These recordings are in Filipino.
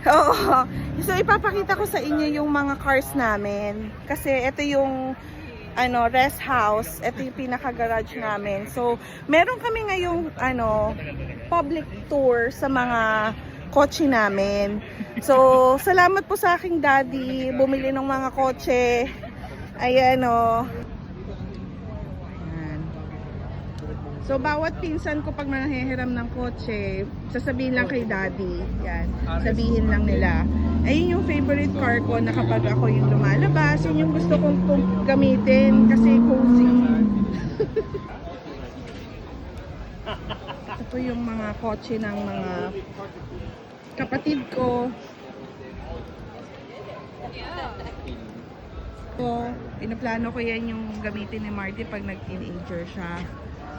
Oo. So, ipapakita ko sa inyo yung mga cars namin. Kasi ito yung rest house. Ito yung pinaka-garage namin. So, meron kami ngayong public tour sa mga kotse namin. So, salamat po sa aking daddy. Bumili ng mga kotse. Ayan o. So, bawat pinsan ko pag nahihiram ng kotse, sasabihin lang kay daddy. Yan. Sabihin lang nila. Ayun yung favorite car ko na kapag ako yung lumalabas, yun yung gusto kong gamitin kasi cozy. Ito yung mga kotse ng mga kapatid ko. So, pinaplano ko yan yung gamitin ni Marty pag nag-teenager siya.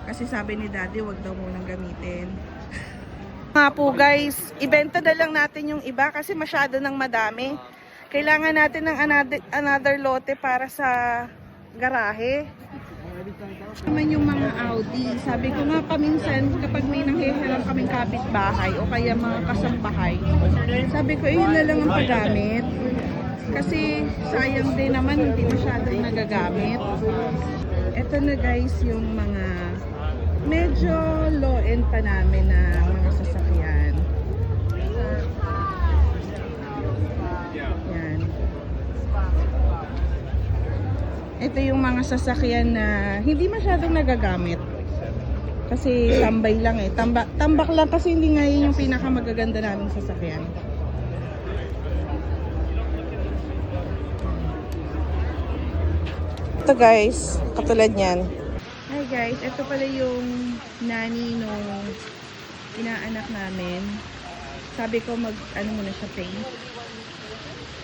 Kasi sabi ni daddy, wag daw munang gamitin. Mga po guys, ibenta na lang natin yung iba kasi masyado nang madami. Kailangan natin ng another lote para sa garahe. Naman yung mga Audi. Sabi ko nga paminsan kapag may nanghihiram kaming kapitbahay o kaya mga kasambahay, sabi ko yun na lang ang paggamit. Kasi sayang din naman hindi masyadong nagagamit. Ito na guys yung mga medyo low-end pa namin na mga sasakyan. Yan. Ito yung mga sasakyan na hindi masyadong nagagamit. Kasi tambay lang eh. Tambak lang kasi hindi nga yun yung pinakamagaganda naming sasakyan. Ito guys, katulad niyan. Hi guys, ito pala yung nani nung inaanak namin. Sabi ko muna siya paint.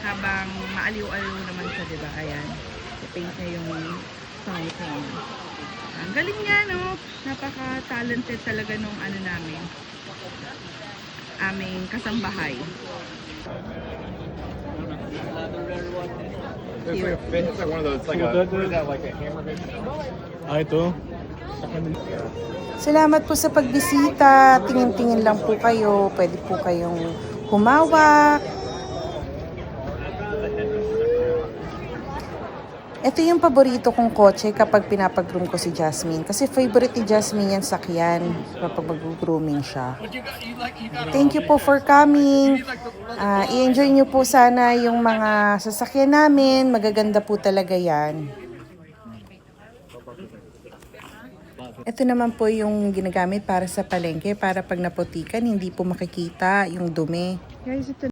Habang maaliw-aliw naman siya, diba? Ayan. I-paint niya yung fountain. Ang galing niya, no? Napaka-talented talaga nung namin. Aming kasambahay. It's like a fin. It's like one of those. Like a. What is that? Like a hammer. Ito. Salamat po sa pagbisita. Tingin-tingin lang po kayo. Pwede po kayong humawak. Ito yung paborito kong kotse kapag pinapag-groom ko si Jasmine. Kasi favorite ni Jasmine yan sakyan kapag mag-grooming siya. Thank you po for coming. I-enjoy nyo po sana yung mga sasakyan namin. Magaganda po talaga yan. Ito naman po yung ginagamit para sa palengke. Para pag naputikan, hindi po makikita yung dumi. Guys, ito